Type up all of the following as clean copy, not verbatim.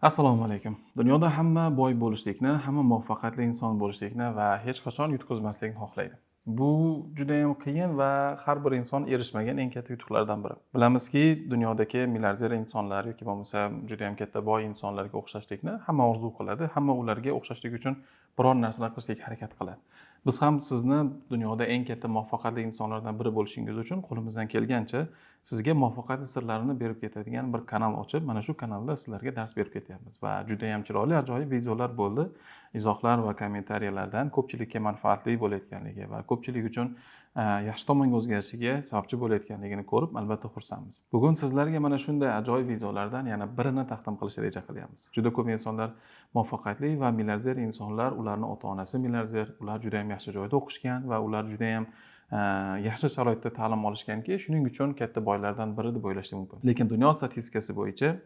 Assalomu alaykum. Dunyoda hamma boy bo'lishlikni, hamma muvaffaqiyatli inson bo'lishlikni va hech qachon yutqazmaslikni xohlaydi. Bu juda ham qiyin va har bir inson erishmagan eng katta yutuqlardan biri. Bilamizki, dunyodagi milliarder insonlar yoki bo'lmasa juda ham katta boy insonlarga o'xshashlikni hamma orzu qiladi. Hamma ularga o'xshashlik uchun biror narsalar qilishga harakat qiladi. Biz ham sizni dunyoda eng katta muvaffaqiyatli insonlardan biri bo'lishingiz uchun qo'limizdan kelgancha sizga muvaffaqiyat sirlarini berib ketadigan bir kanal ochib, mana shu kanalda sizlarga dars berib ketyapmiz va juda ham chiroyli, ajoyib videolar bo'ldi. Izohlar va kommentariyalardan ko'pchilikka manfaatli bo'layotganligi va ko'pchilik uchun yaxshi tomonga o'zgarishiga sababchi bo'layotganligini ko'rib, albatta xursandmiz. Bugun sizlarga mana shunday ajoyib videolardan yana birini taqdim qilishni reja qilyapmiz. Juda ko'p insonlar muvaffaqiyatli va milliarder insonlar, ularning ota-onasi milliarder, ular juda ham yaxshi joyda o'qishgan va ular juda ham yaxshi sharoitda ta'lim olishganki, shuning uchun katta boylardan biri deb o'ylashim mumkin. Lekin dunyo statistikasi bo'yicha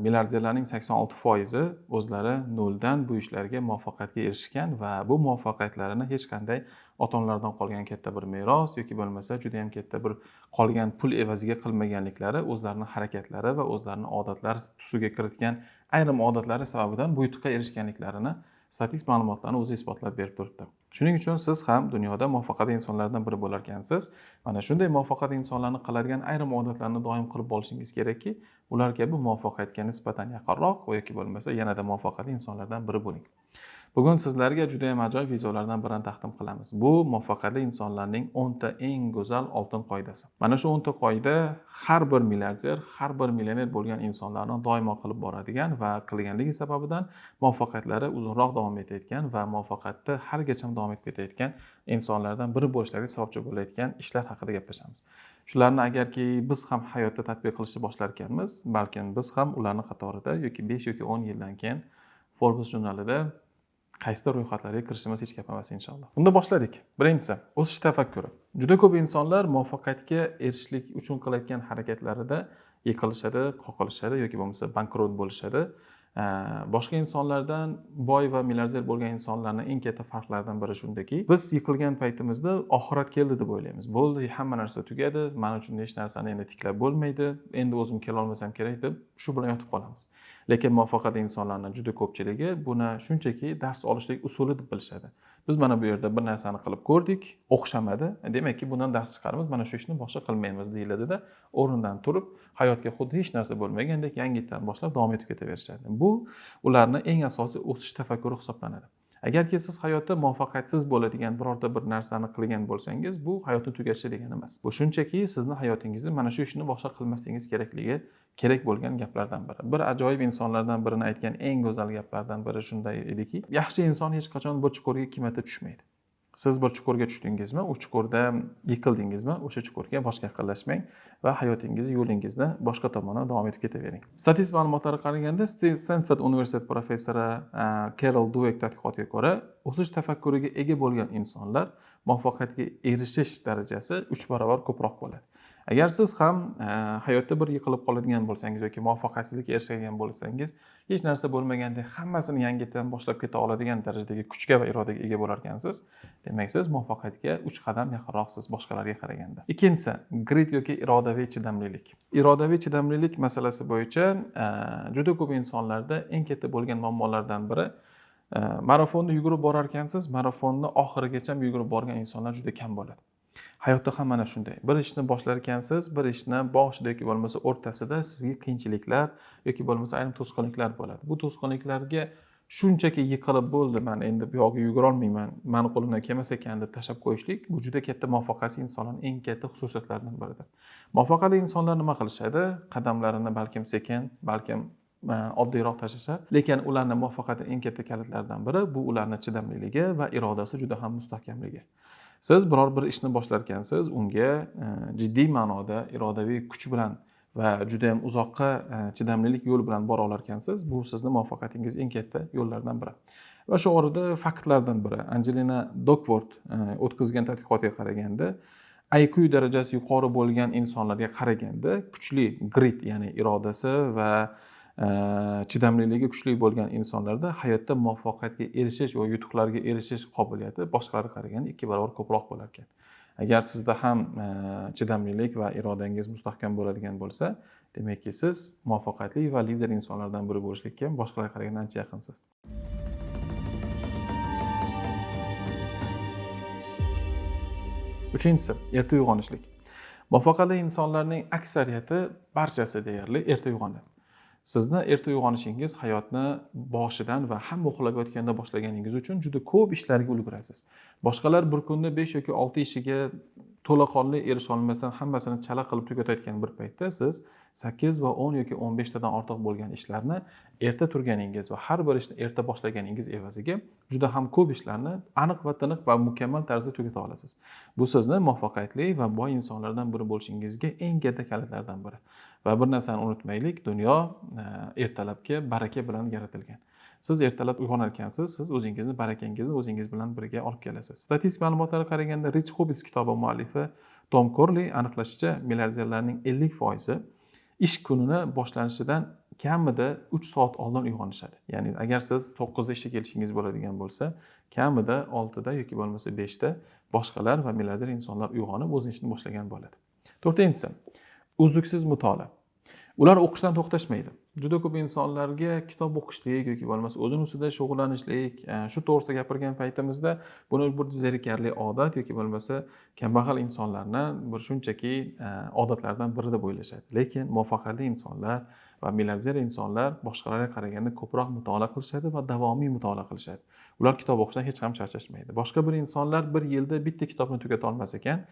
milliarderlarning 86% o'zlari noldan bu ishlarga muvaffaqiyatga erishgan va bu muvaffaqiyatlarini hech qanday ota-onalaridan qolgan katta bir meros yoki bo'lmasa juda ham katta bir qolgan pul evaziga qilmaganliklari, o'zlarining harakatlari va o'zlarining odatlari tusiga kiritgan ayrim odatlari sababidan bu yutuqqa erishganliklarini statistik ma'lumotlarni o'zi isbotlab berib turibdi. Shuning uchun siz ham dunyoda muvaffaqiyatli insonlardan biri bo'larkansiz. Mana shunday muvaffaqiyatli insonlarning qiladigan ayrim odatlarni doim qilib borishingiz kerakki, ular kabi muvaffaqiyatga nisbatan yaqinroq yoki bo'lmasa yanada muvaffaqiyatli insonlardan biri bo'ling. Bugun sizlarga juda ham ajoyib videolardan birini taqdim qilamiz. Bu muvaffaqiyatli insonlarning 10 ta eng go'zal oltin qoidasi. Mana shu 10 ta qoida har bir milliarder, har bir millioner bo'lgan insonlarning doimo qilib boradigan va qilganligi sababidan muvaffaqiyatlari uzunroq davom etayotgan va muvaffaqiyatda hargacha davom etib ketayotgan insonlardan biri bo'lishlariga sababchi bo'layotgan ishlar haqida gaplashamiz. Shularni agarki biz ham hayotda tatbiq qilishni boshlar ekanmiz, balkim biz ham ularning qatorida yoki 5 yoki 10 yildan keyin Forbes jurnalida qaysidir ro'yxatlarga kirishimiz hech gap emas inshaalloh. Unda boshladik. Birinchisi, o'sish tafakkuri. Juda ko'p insonlar muvaffaqiyatga erishishlik uchun qilayotgan harakatlarida yiqilishadi, qoqilishadi yoki bo'lmasa bankrot bo'lishadi. Boshqa insonlardan boy va milliarder bo'lgan insonlarning eng katta farqlaridan biri shundaki, biz yiqilgan paytimizda oxirat keldi deb o'ylaymiz. Bo'ldi, hamma narsa tugadi, men uchun hech narsani endi tiklab bo'lmaydi, endi o'zim kela olmasam kerak deb shu bilan yotib qolamiz. Lekin muvaffaqiyatli insonlarning juda ko'pchiligi buni shunchaki dars olishlik usuli deb bilishadi. Biz mana bu yerda bir narsani qilib ko'rdik, o'xshamadi. Demakki, bundan dars chiqaramiz, mana shu ishni boshqa qilmaymiz deyiladi-da, o'rnidan turib, hayotga xuddi hech narsa bo'lmagandek yangitdan boshlab davom etib ketaverishadi. Bu ularning eng asosiy o'sish tafakkuri hisoblanadi. Agarki siz hayotda muvaffaqiyatsiz bo'ladigan birorta bir narsani qilgan bo'lsangiz, bu hayotni tugashi degani emas. Bu shunchaki sizni hayotingizni mana shu ishni boshqa qilmasligingiz kerak bo'lgan gaplardan biri. Bir ajoyib insonlardan birini aytgan eng go'zal gaplardan biri shunday ediki, yaxshi inson hech qachon bir chuqurga kimata tushmaydi. Siz bir chuqurga tushdingizmi, u chuqurda yiqildingizmi, o'sha chuqurga boshqa yaqinlashmang va hayotingizni, yo'lingizni boshqa tomondan davom etib ketavering. Statistik ma'lumotlarga qaraganda, Stanford universitet professori Carol Dweck tadqiqotiga ko'ra, o'sish tafakkuriga ega bo'lgan insonlar muvaffaqiyatga erishish darajasi 3 barobar ko'proq bo'ladi. Agar siz ham hayotda bir yiqilib qoladigan bo'lsangiz yoki muvaffaqiyatsizlikka erishgan bo'lsangiz, hech narsa bo'lmaganda hammasini yangidan boshlab keta oladigan darajadagi kuchga va irodaga ega bo'larkansiz, demak siz muvaffaqiyatga 3 qadam yaqinroqsiz boshqalarga qaraganda. Ikkinchisi, grit yoki irodaviy chidamlilik. Irodaviy chidamlilik masalasi bo'yicha juda ko'p insonlarda eng katta bo'lgan muammolardan biri marafonni yugurib borarkansiz, marafonni oxirigacha yugurib borgan insonlar juda kam bo'ladi. Hayotda ham mana shunday. Bir ishni boshlar ekansiz, bir ishni boshida yoki bo'lmasa o'rtasida sizga qiyinchiliklar yoki bo'lmasa ayrim to'sqinliklar bo'ladi. Bu to'sqinliklarga shunchaki yiqilib bo'ldi, men endi bu yoqqa yugura olmayman, meni qo'limdan kelmas ekan deb tashlab qo'yishlik bu juda katta muvaffaqiyatli insonlarning eng katta xususiyatlaridan biridir. Muvaffaqiyatli insonlar nima qilishadi? Qadamlarini balkim sekin, balkim oddiyroq tashlashadi, lekin ularning muvaffaqiyatining eng katta kalitlaridan biri bu ularning chidamliligi va irodasi juda ham mustahkamligi. Siz biror bir ishni boshlar ekansiz, unga jiddiy ma'noda irodaviy kuch bilan va juda ham uzoqqa chidamlilik yo'l bilan bora olar ekansiz, bu sizning muvaffaqiyatingiz eng katta yo'llardan biri. Va shu orada faktlardan biri, Angelina Duckworth o'tkazgan tadqiqotga qaraganda, IQ darajasi yuqori bo'lgan insonlarga qaraganda kuchli grit, ya'ni irodasi va chidamliligi kuchli bo'lgan insonlarda hayotda muvaffaqiyatga erishish va yutuqlarga erishish qobiliyati boshqalarga qaraganda 2 barobar ko'proq bo'lar ekan. Agar sizda ham chidamlilik va irodangiz mustahkam bo'ladigan bo'lsa, demakki siz muvaffaqiyatli va lider insonlardan biri bo'lishlikka boshqalarga qaraganda ancha yaqinsiz. Uchinchisi, erta uyg'onishlik. Muvaffaqiyatli insonlarning aksariyati, barchasi deyarli erta uyg'onadi. Sizni erta uyg'onishingiz hayotni boshidan va hamma uxlayotganda boshlaganingiz uchun juda ko'p ishlarga ulgurasiz. Boshqalar bir kunda 5 yoki 6 ishiga to'laqonli erisha olmasdan hammasini chala qilib tugatayotgan bir paytda siz 8 va 10 yoki 15 tadan ortiq bo'lgan ishlarni erta turganingiz va har bir ishni erta boshlaganingiz evaziga juda ham ko'p ishlarni aniq va tiniq va mukammal tarzda tugata olasiz. Bu sizni muvaffaqiyatli va boy insonlardan biri bo'lishingizga eng katta kalitlardan biri. Va bir narsani unutmaylik, dunyo ertalabki baraka bilan yaratilgan. Siz ertalab uyg'onar ekansiz, siz o'zingizni barakangizni o'zingiz bilan birga olib kelasiz. Statistik ma'lumotlarga qaraganda Rich Hobbits kitobi muallifi Tom Corley aniqlashicha, milliarderlarning 50% ish kunini boshlanishidan kamida 3 soat oldin uyg'onishadi. Ya'ni agar siz 9 da ishga kelishingiz bo'ladigan bo'lsa, kamida 6 da yoki bo'lmasa 5 da boshqalar va milliarder insonlar uyg'onib o'z ishini boshlagan bo'ladi. To'rtinchisi, uzluksiz mutolaa. Ular o'qishdan to'xtashmaydi. Juda ko'p insonlarga kitob o'qishlik yoki bo'lmasa o'zini ustida shug'ullanishlik, shu to'g'risida gapirgan paytimizda buni bir zerikarli odat yoki bo'lmasa kambag'al insonlarni bir shunchaki odatlardan biri deb o'ylashadi. Lekin muvaffaqiyatli insonlar va milliarder insonlar boshqalarga qaraganda ko'proq mutolaa qilishadi va davomiy mutolaa qilishadi. Ular kitob o'qishdan hech ham charchashmaydi. Boshqa bir insonlar bir yilda bitta kitobni tugata olmas ekan,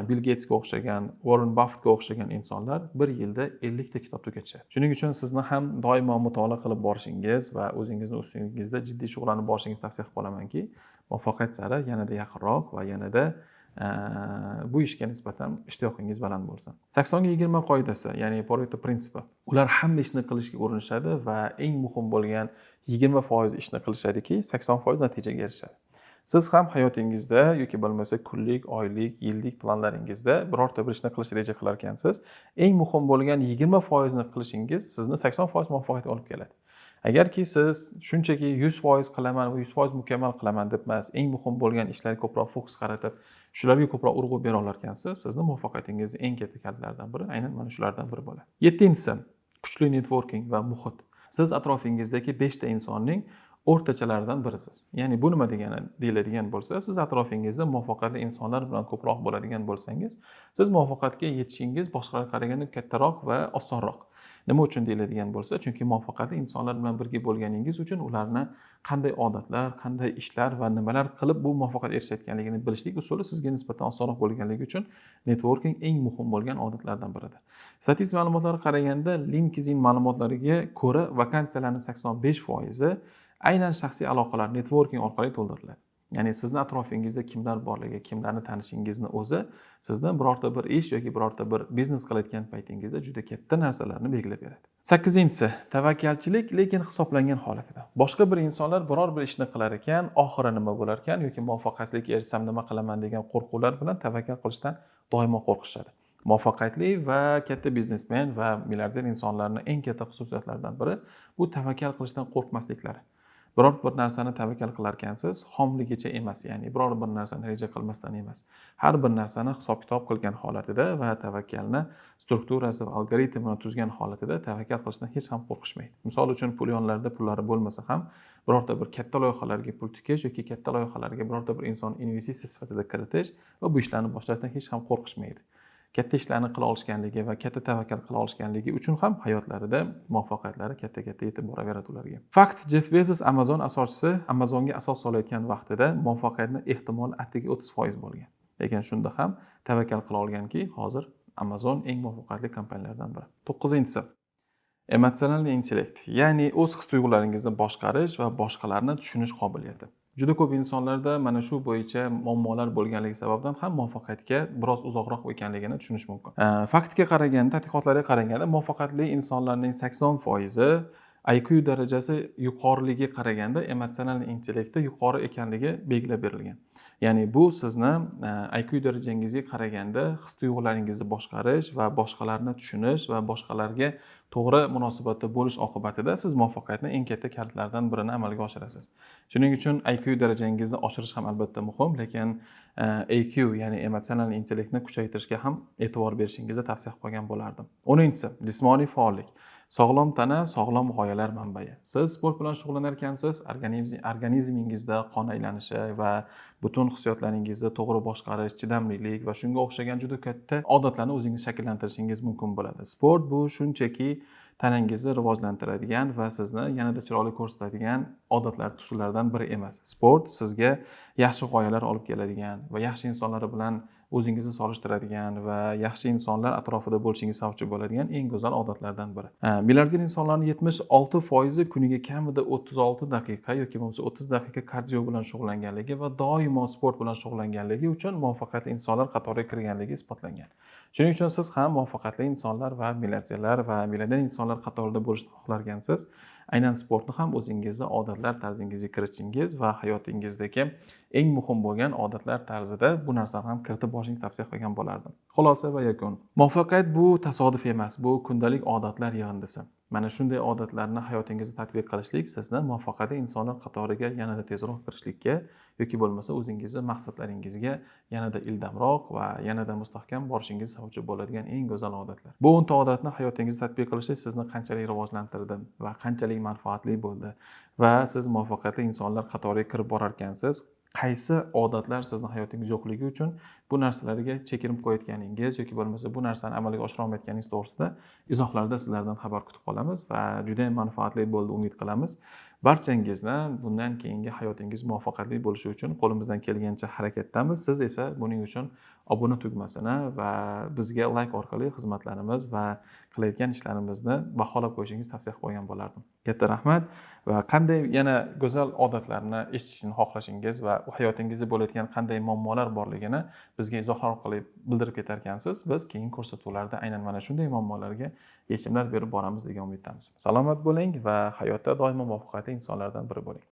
Bill Gatesga o'xshagan, Warren Buffettga o'xshagan insonlar bir yilda 50 ta kitob tugatishadi. Shuning uchun sizni ham doimo mutolaa qilib borishingiz va o'zingizni ustingizda jiddiy shug'ullanib borishingizni tavsiya qilib qolamanki, muvaffaqiyat sari yanada yaqinroq va yanada bu ishga nisbatan ishtiyoqingiz baland bo'lsin. 80-20 qoidasi, ya'ni Pareto prinsipi. Ular hamma ishni qilishga urinishadi va eng muhim bo'lgan 20% ishni qilishadiki, 80% natijaga erishadi. Siz ham hayotingizda yoki bo'lmasa kunlik, oylik, yillik planlaringizda birorta bir ishni qilish reja qilar ekansiz, eng muhim bo'lgan 20% ni qilishingiz sizni 80% muvaffaqiyatga olib keladi. Agarki siz shunchaki 100% qilaman va 100% mukammal qilaman deb emas, eng muhim bo'lgan ishlarga ko'proq fokus qaratib, shularga ko'proq urg'u bera olar ekansiz, sizni muvaffaqiyatingizning eng katta kalitlaridan biri aynan mana shulardan biri bo'ladi. 7-si, kuchli networking va muhit. Siz atrofingizdagi 5 ta insonning o'rtachalaridan birisiz. Ya'ni bu nima degani deyiladigan bo'lsa, siz atrofingizda muvaffaqiyatli insonlar bilan ko'proq bo'ladigan bo'lsangiz, siz muvaffaqiyatga yetishingiz boshqalarga qaraganda kattaroq va osonroq. Nima uchun deyiladigan bo'lsa, chunki muvaffaqiyatli insonlar bilan birga bo'lganingiz uchun ularni qanday odatlar, qanday ishlar va nimalar qilib bu muvaffaqiyatga erishayotganligini bilishlik usuli sizga nisbatan osonroq bo'lganligi uchun networking eng muhim bo'lgan odatlardan biridir. Statistik ma'lumotlarga qaraganda LinkedIn ma'lumotlariga ko'ra vakansiyalarning 85% aynan shaxsiy aloqalar networking orqali to'ldiriladi. Ya'ni sizni atrofingizda kimlar borligi, kimlarni tanishingizni o'zi sizni birorta bir ish yoki birorta bir biznes qilayotgan paytingizda juda katta narsalarni belgilab beradi. 8-si, tavakkalchilik, lekin hisoblangan holatida. Boshqa bir insonlar biror bir ishni qilar ekan, oxiri nima bo'lar ekan yoki muvaffaqiyatga erishsam nima qilaman degan qo'rquvlar bilan tavakkal qilishdan doimo qo'rqishadi. Muvaffaqiyatli va katta biznesmen va milliarder insonlarning eng katta xususiyatlaridan biri bu tavakkal qilishdan qo'rqmasliklari. Biror bir narsani tavakkal qilar ekansiz, xomligicha emas, ya'ni biror bir narsani reja qilmasdan emas. Har bir narsani hisob-kitob qilgan holatida va tavakkalni strukturasi va algoritmini tuzgan holatida tavakkal qilishdan hech ham qo'rqishmaydi. Misol uchun pul yonlarida pullari bo'lmasa ham birorta bir katta loyihalarga pul tikish yoki katta loyihalarga birorta bir inson investitsiya sifatida kiritish va bu ishlarni boshlashdan hech ham qo'rqishmaydi. Katta ishlarni qila olishganligi va katta tavakkal qila olishganligi uchun ham hayotlarida muvaffaqiyatlari katta-katta yetib boraveradi ularga. Fakt, Jeff Bezos Amazon asoschisi Amazonga asos solayotgan vaqtida muvaffaqiyatning ehtimoli atigi 30% bo'lgan. Lekin shunda ham tavakkal qila olganki, hozir Amazon eng muvaffaqiyatli kompaniyalardan biri. 9-si, emotsional intellekt, ya'ni o'z his-tuyg'ularingizni boshqarish va boshqalarni tushunish qobiliyati. Juda ko'p insonlarda mana shu bo'yicha muammolar bo'lganligi sababdan ham muvaffaqiyatga biroz uzoqroq ekanligini tushunish mumkin. Faktga qaraganda, tadqiqotlarga qaraganda muvaffaqiyatli insonlarning 80% IQ darajasi yuqoriligiga qaraganda emotsional intellekti yuqori ekanligi belgilab berilgan. Ya'ni bu sizni IQ darajangizga qaraganda his-tuyg'ularingizni boshqarish va boshqalarni tushunish va boshqalarga to'g'ri munosabatda bo'lish oqibatida siz muvaffaqiyatning eng katta kalitlaridan birini amalga oshirasiz. Shuning uchun IQ darajangizni oshirish ham albatta muhim, lekin EQ, ya'ni emotsional intellektni kuchaytirishga ham e'tibor berishingizni tavsiya qilib qolgan bo'lardim. 10-si jismoniy faollik. Sog'lom tana, sog'lom g'oyalar manbai. Siz sport bilan shug'ullanar ekansiz, organizmingizda qon aylanishi va butun hissiyotlaringizni to'g'ri boshqarish, chidamlilik va shunga o'xshagan juda katta odatlarni o'zingiz shakllantirishingiz mumkin bo'ladi. Sport bu shunchaki tanangizni rivojlantiradigan va sizni yanada chiroyli ko'rsatadigan odatlar, usullardan biri emas. Sport sizga yaxshi g'oyalar olib keladigan va yaxshi insonlar bilan o'zingizni solishtiradigan va yaxshi insonlar atrofida bo'lishingiz sababchi bo'ladigan eng go'zal odatlardan biri. Milliarder insonlarning 76% kuniga kamida 36 daqiqa yoki bo'lmasa 30 daqiqa kardio bilan shug'ullanganligi va doimo sport bilan shug'ullanganligi uchun muvaffaqiyatli insonlar qatoriga kirganligi isbotlangan. Shuning uchun siz ham muvaffaqiyatli insonlar va milliarderlar va milliarder insonlar qatorida bo'lishni xohlarkansiz, aynan sportni ham o'zingizning odatlar tarzingizga kiritishingiz va hayotingizdagi eng muhim bo'lgan odatlar tarzida bu narsani ham kiritib borishingizni tavsiya qilgan bo'lardim. Xulosa va yakun. Muvaffaqiyat bu tasodif emas, bu kundalik odatlar yig'indisi. Mana shunday odatlarni hayotingizda tatbiq qilishlik sizni muvaffaqiyatli insonlar qatoriga yanada tezroq kirishlikka yoki bo'lmasa o'zingizning maqsadlaringizga yanada ildamroq va yanada mustahkam borishingiz sababchi bo'ladigan eng go'zal odatlar. Bu 10 ta odatni hayotingizda tatbiq qilishlik sizni qanchalik rivojlantirdi va qanchalik manfaatli bo'ldi va siz muvaffaqiyatli insonlar qatoriga kirib borarkansiz, qaysi odatlar sizni hayotingiz yo'qligi uchun bu narsalarga chekinib qo'yayotganingiz yoki bo'lmasa bu narsani amalga oshira olmayotganingiz to'g'risida izohlarda sizlardan xabar kutib qolamiz va juda ham manfaatli bo'ldi umid qilamiz. Barchangizni bundan keyingi hayotingiz muvaffaqiyatli bo'lishi uchun qo'limizdan kelgancha harakatdamiz. Siz esa buning uchun obuna tugmasini va bizga like orqali xizmatlarimiz va qilayotgan ishlarimizni baholab qo'yishingizni tavsiya qilib qo'ygan bo'lardim. Katta rahmat va qanday yana go'zal odatlarni eshitishni xohlashingiz va hayotingizda bo'layotgan qanday muammolar borligini bizga izohlar orqali bildirib ketarkansiz, biz keyingi ko'rsatuvlarda aynan mana shunday muammolarga yechimlar berib boramiz degan umiddamiz. Salomat bo'ling va hayotda doimo muvaffaqiyatli insonlardan biri bo'ling.